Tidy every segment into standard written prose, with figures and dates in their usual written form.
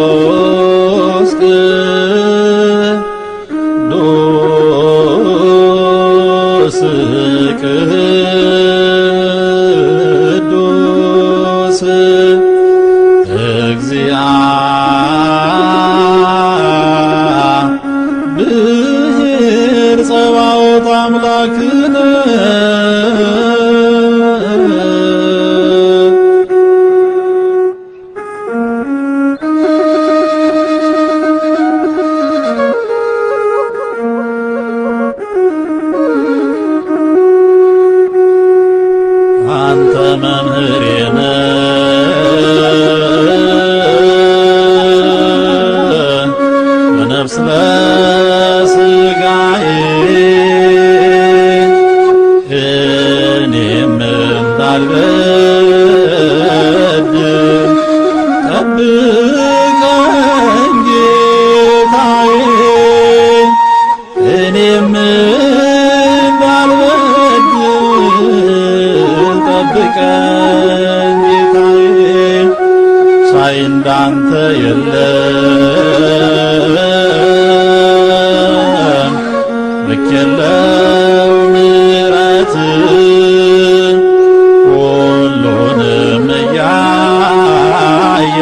ቅዱስ ቅዱስ ቅዱስ እግዚአብሔር ጸባኦት አምላክነ አንተ መምህሬ በነፍስ በሥጋዬ እኔም እንዳልበድል ጠብቀኝ ጌታዬ እኔም ጠብቀኝ ጌታዬ ሳይ እንዳንተ የለም ልክ የለው ምሕረት ሁሉንም እያየ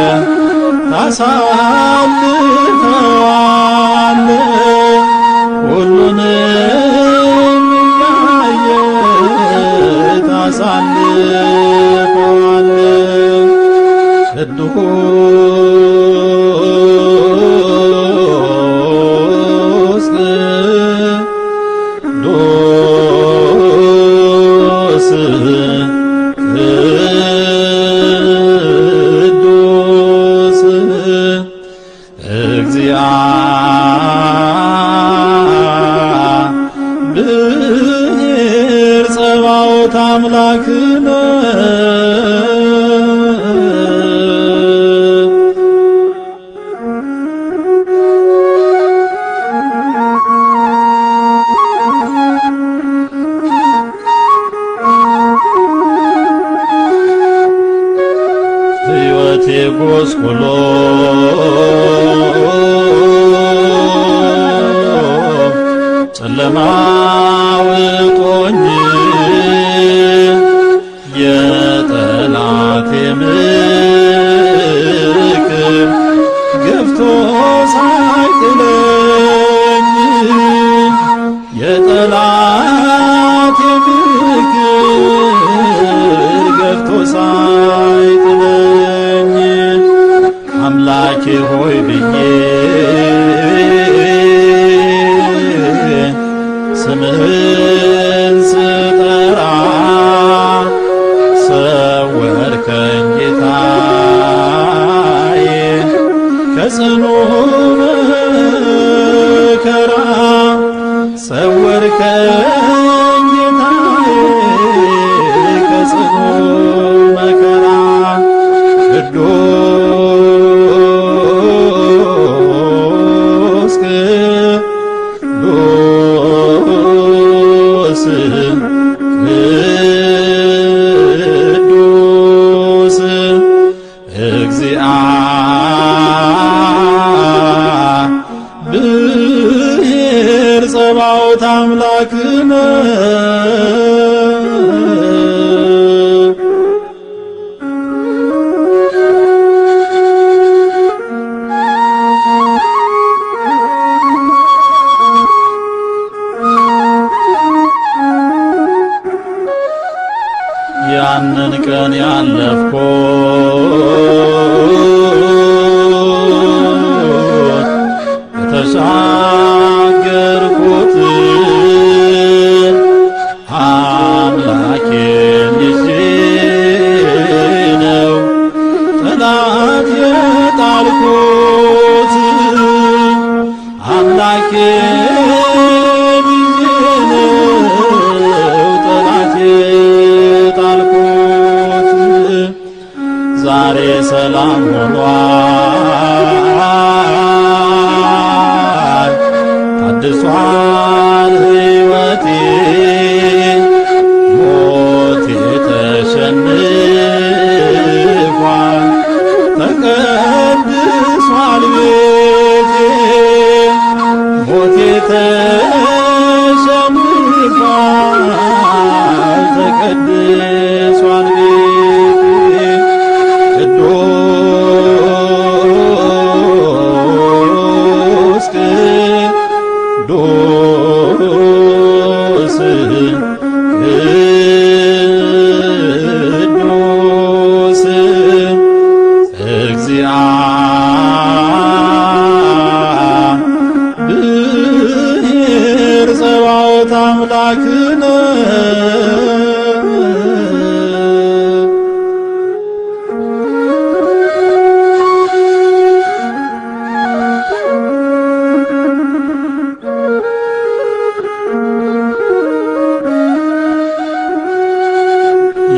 ታሳልፈዋለህ ሁሉንም እያየ ታሳልፈዋለህ ቅዱስ ቅዱስ ቅዱስ እግዚአብሔር ጸባኦት አምላክነ ሕይወቴ ጎስቁሎ ጨለማ ውጦኝ የጠላቴ ምክር ገፍቶ ሳይጥለኝ የጠላቴ ምክር ገፍቶ ሳይጥለኝ አምላኬ ሆይ ብዬ ስምህን ስጠራ ሰወርከኝ ጌታዬ ከጽኑ መከራ ሰወርከኝ ጌታዬ ከጽኑ መከራ ቅዱስ ቅዱስ ቅዱስ እግዚአብሔር ጸባኦት አምላክነ ያንን ቀን ያለፍኩት የተሻገርኩት አምላኬን ይዤ ነው ጠላት የጣልኩት አምላኬን ይዤ ነው ጠላት የጣልኩት ዛሬ ሰላም ሆኗል ተቀድሷል ሕይወቴ ሞቴ ተሸንፏል ተቀድሷል ቤቴ ሞቴ ተሸንፏል ተቀድሷል ቤቴ ቅዱስ ቅዱስ ቅዱስ እግዚአብሔር ጸባኦት አምላክነ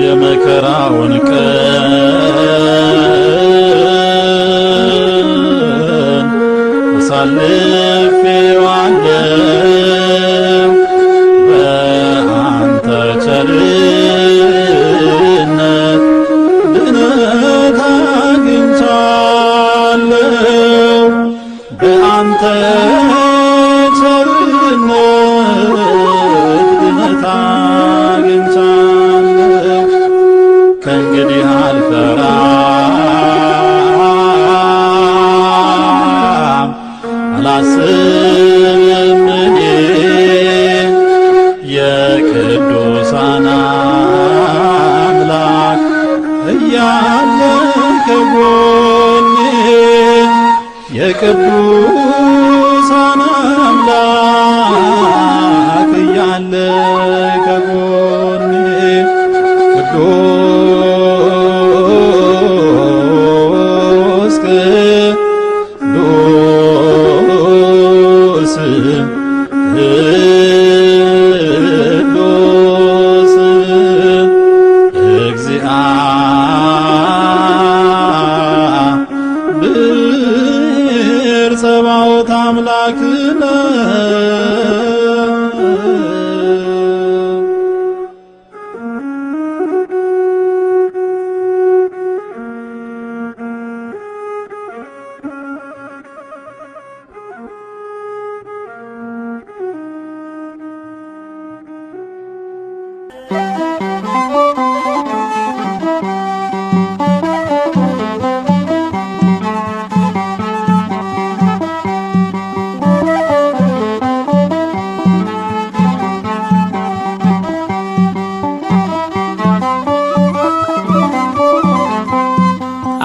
የመከራውን ቀን አሳልፌዋለሁ በአንተ ቸርነት ድነት አግኝቻለሁ በአንተ ቸርነት ድነት አግኝቻለሁ ከእንግዲህ አልፈራም አላስብም እኔ የቅዱሳን አምላክ እያለ ከጎኔ የቅዱሳን አምላክ እያለ ከጎኔ ቅዱስ ቅዱስ ቅዱስ እግዚአብሔር ጸባኦት አምላክነ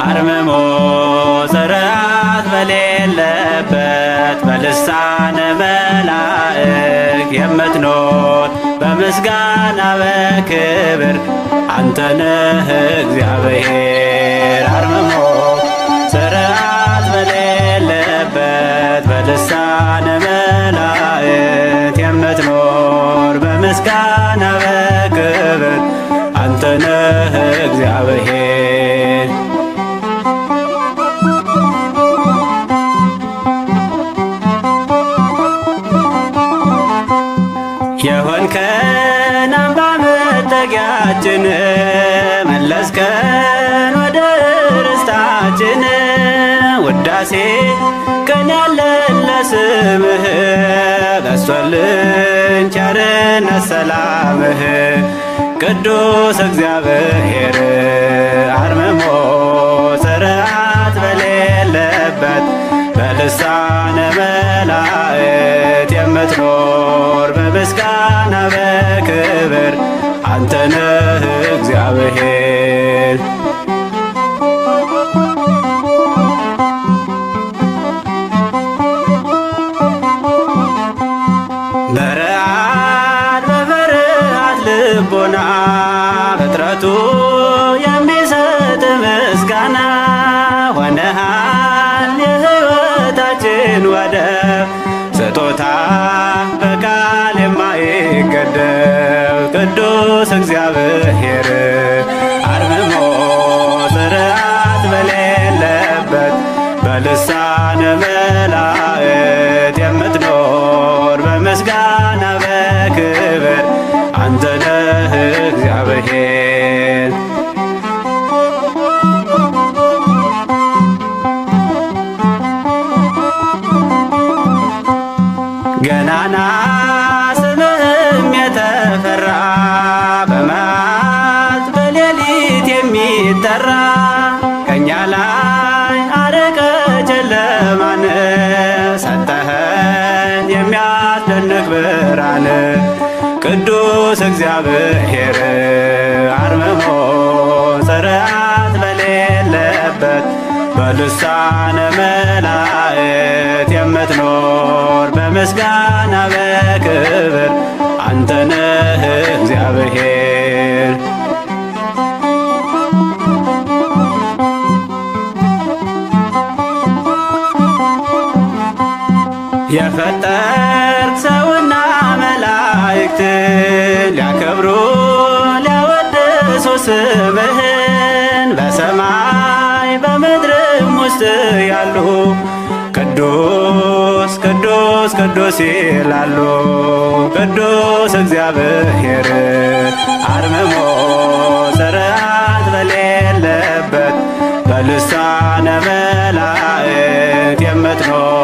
አርምሞ ጽርዓት በሌለበት በልሳነ መላእክ የምትኖር በምስጋና በክብር አንተ ነህ እግዚአብሔር። አርምሞ ጽርዓት በሌለበት በልሳነ መላእክ የምትኖር በምስጋና በክብር አንተ ነህ እግዚአብሔር። የሆንከን አምባ መጠጊያችን መለስከን ወደ ርስታችን ውዳሴ ቀን ያለን ለስምህ በስቶልን ቸርነት ሰላምህ ቅዱስ እግዚአብሔር። አርምሞ ጽርዓት በሌለበት በልሳነ መላእክት የምትኖር በምስጋና በክብር አንተ ነህ እግዚአብሔር። በረአድ በፍርሃት ልቦና ፍጥረቱ የሚሰጥ ምስጋና ሆነሃል የሕይወታችን ወደብ ስጦታ በቃል የማይገደብ ቅዱስ እግዚአብሔር። አርምሞ ጽርዓት በሌለበት በልሳነ መላእክት የምትኖር በምስጋና በክብር አንተ ነህ እግዚአብሔር። ገናና ስምህም የተፈራ በመዓልት በሌሊት የሚጠራ ከእኛ ላይ አርቀ ጨለማን ሰጠኸን የሚያስደንቅ ብርሃን። ቅዱስ እግዚአብሔር አርምሞ ጽርዓት በሌለበት በልሳነ መላእክት የምትኖር በምስጋና በክብር አንተ ነህ እግዚአብሔር። የፈጠርክ ሰውና መላእክት ሊያከብሩ ሊያወድሱ ስምህን በሰማይ በምድርም ውስጥ ያሉ ቅዱስ ቅዱስ ቅዱስ ይላሉ። ቅዱስ እግዚአብሔር አርምሞ ጽርዓት በሌለበት በልሳነ መላእክት የምትኖር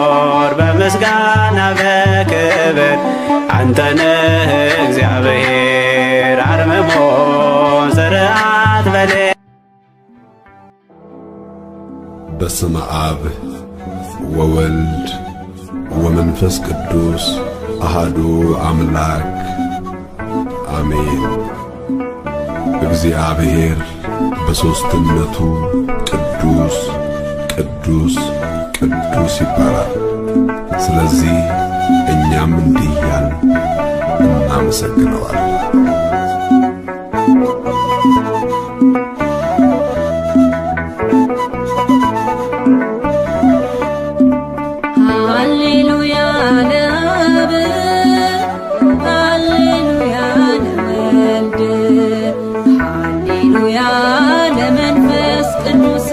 በምስጋና በክብር አንተ ነህ እግዚአብሔር አርምሞ ጽርዓት በሌ በስመ አብ ወወልድ ወመንፈስ ቅዱስ አሃዱ አምላክ አሜን። እግዚአብሔር በሦስትነቱ ቅዱስ ቅዱስ ቅዱስ ይባላል። ስለዚህ እኛም እንዲህ እያልን እናመሰግነዋለን። ሃሌሉያ ለአብ ሃሌሉያ ለወልድ ሃሌሉያ ለመንፈስ ቅዱስ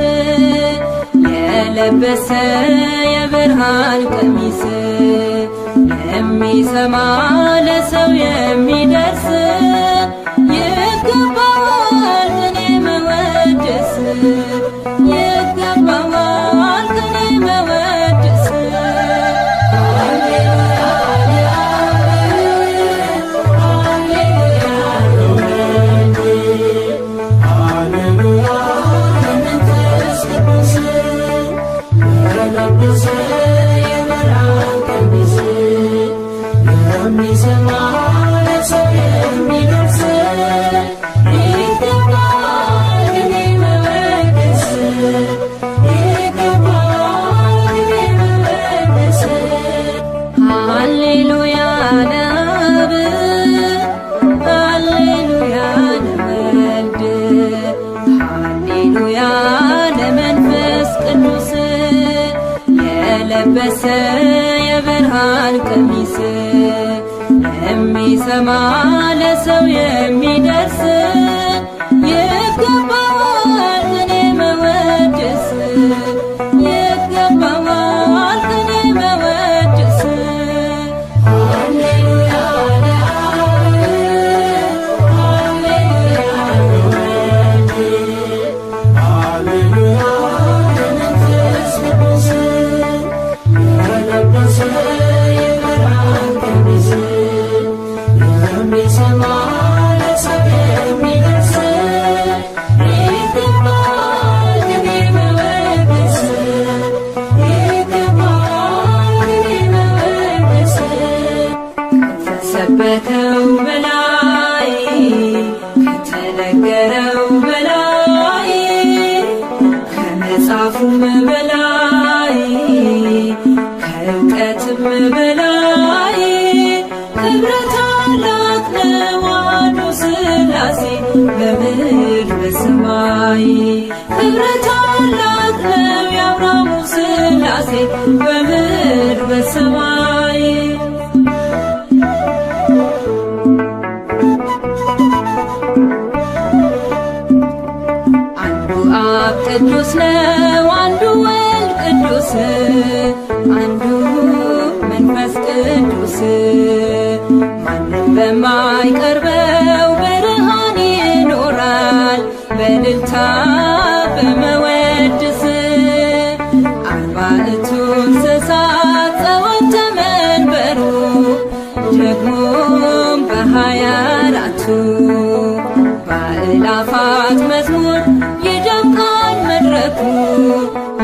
የለበሰ የብርሃን ቀሚስ የሚሰማ ለሰው የሚደርስ ይገባዋል ከኔ መወደስ ይገባዋል ከኔ መወደስ። ሃሌሉያ ለአብ ሃሌሉያ ለወልድ ሃሌሉያ ለመንፈስ ቅዱስ የለበሰ የብርሃን ቀሚስ የሚሰማ ለሰው የሚደርስ ይገባዋል ከኔ መወደስ ይገባዋል ከኔ መወደስ። ሃሌሉያ ለአብ ሃሌሉያ ለወልድ ሃሌሉያ ለመንፈስ ቅዱስ የለበሰ የብርሃን ቀሚስ የሚሰማ ለሰው የሚደርስ ይገባዋል ከኔ መወደስ ይገባዋል ከኔ መወደስ። ከተሰበከው በላይ ከተነገረው በላይ ከመጽሐፉም በላይ ከእውቀትም በላይ ክብረ ታላቅ ነው አንዱ ሥላሴ በምድር በሰማይ ክብረ ታላቅ ነው የአብርሃሙ ሥላሴ በምድር በሰማይ። አንዱ አብ ቅዱስ ነው አንዱ ወልድ ቅዱስ አንዱ መንፈስ ቅዱስ ማንም በማይቀርበው ብርሃን ይኖራል በእልልታ በመወድስ አርባዕቱ እንስሳት ጸወተ መንበሩ ደግሞም በ24ቱ በአእላፋት መዝሙር ይደምቃል መድረኩ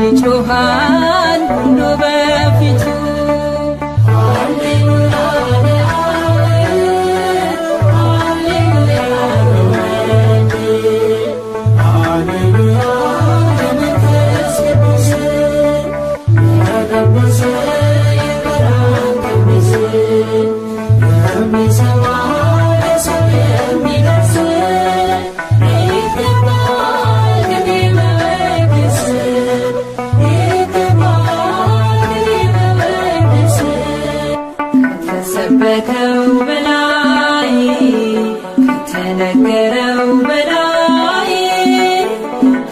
ይጮኻል ሁሉ በፊቱ ከተሰበከው በላይ ከተነገረው በላይ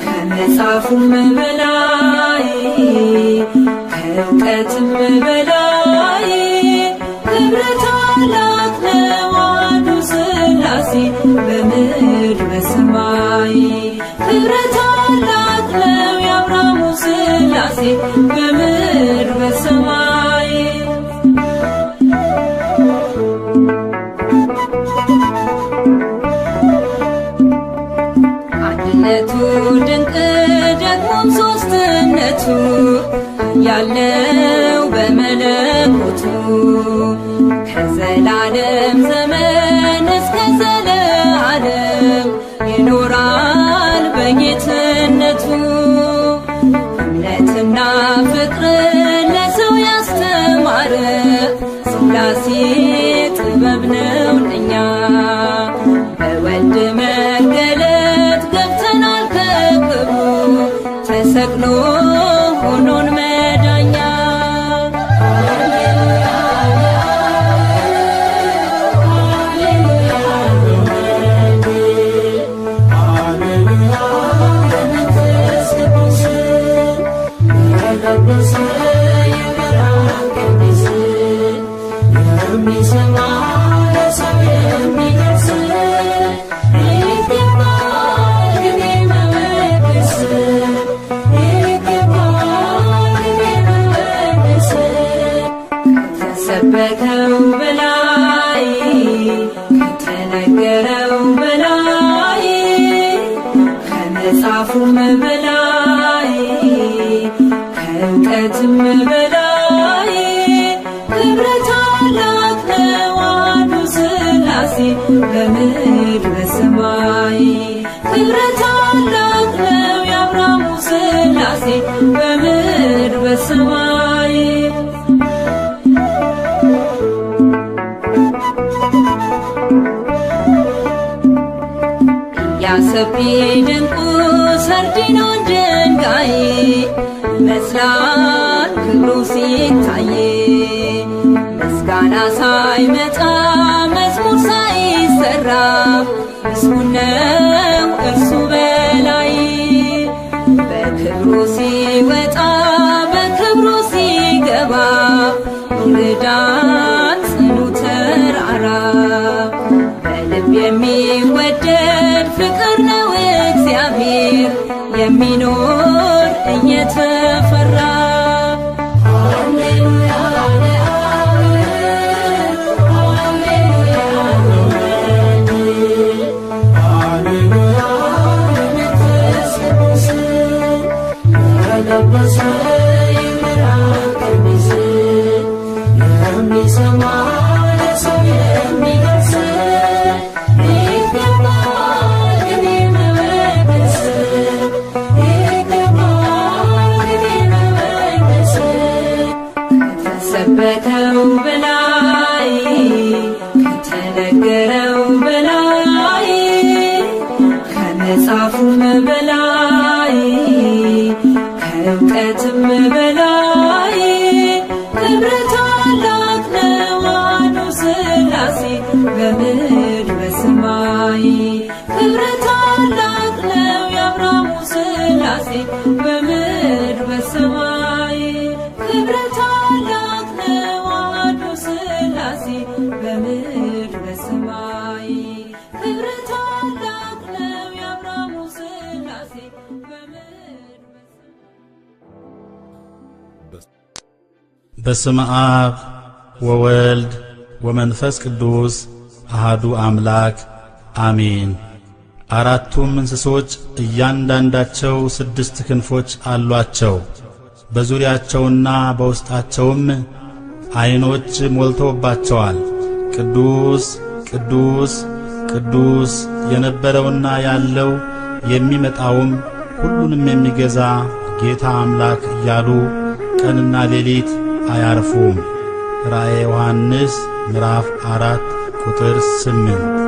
ከመጽሐፉም በላይ ከእውቀትም በላይ ክብረ ታላቅ ነው አንዱ ሥላሴ በምድር በሰማይ ክብረ ታላቅ ነው የአብርሃሙ ሥላሴ በምድር በሰማይ አንድነቱ ድንቅ ደግሞም ሦስትነቱ ያለው በመለኮቱ ከዘላለም ዘመን እስከ ዘለዓለም ይኖራል በጌትነቱ እምነትና ፍቅርን ለሰው ያስተማረ ሥላሴ ጥበብ ነው ለኛ በወልድ መገለጥ ገብተናል ከክብሩ ተሰቅሎ ሆኖን መዳኛ ከተሰበከው በላይ ከተነገረው በላይ ከመጽሐፉም በላይ ከእውቀትም በላይ ክብረ ታላቅ ነው አንዱ ሥላሴ በምድር በሰማይ ክብረ ታላቅ ነው የአብርሃሙ ሥላሴ በምድር በሰማይ ያሰቢ ድንቁ ሰርዲኖን ድንጋይ ይመስላል ክብሩ ሲታይ ምስጋና ሳይመጣ መዝሙር ሳይሰራ ምስጉን ነው እርሱ በላይ በክብሩ ሲወጣ በክብሩ ሲገባ ይርዳን ጽኑ ተራራ በልብ የሚወደድ ፍቅር ነው እግዚአብሔር የሚኖር እየተፈራ ከተሰበከው በላይ ከተነገረው በላይ ከመጽሐፉም በላይ ከእውቀትም በላይ ክብረ ታላቅ ነው አንዱ ሥላሴ በምድር በሰማይ ክብረ ታላቅ ነው የአብርሃሙ ሥላሴ በምድር በሰማይ ክብረ ታላቅ ነው አንዱ ሥላሴ በምድር በስመ አብ ወወልድ ወመንፈስ ቅዱስ አሃዱ አምላክ አሜን። አራቱም እንስሶች እያንዳንዳቸው 6 ክንፎች አሏቸው። በዙሪያቸውና በውስጣቸውም ዓይኖች ሞልተውባቸዋል። ቅዱስ ቅዱስ ቅዱስ የነበረውና ያለው የሚመጣውም ሁሉንም የሚገዛ ጌታ አምላክ እያሉ ቀንና ሌሊት አያርፉም። ራእየ ዮሐንስ ምዕራፍ 4 ቁጥር 8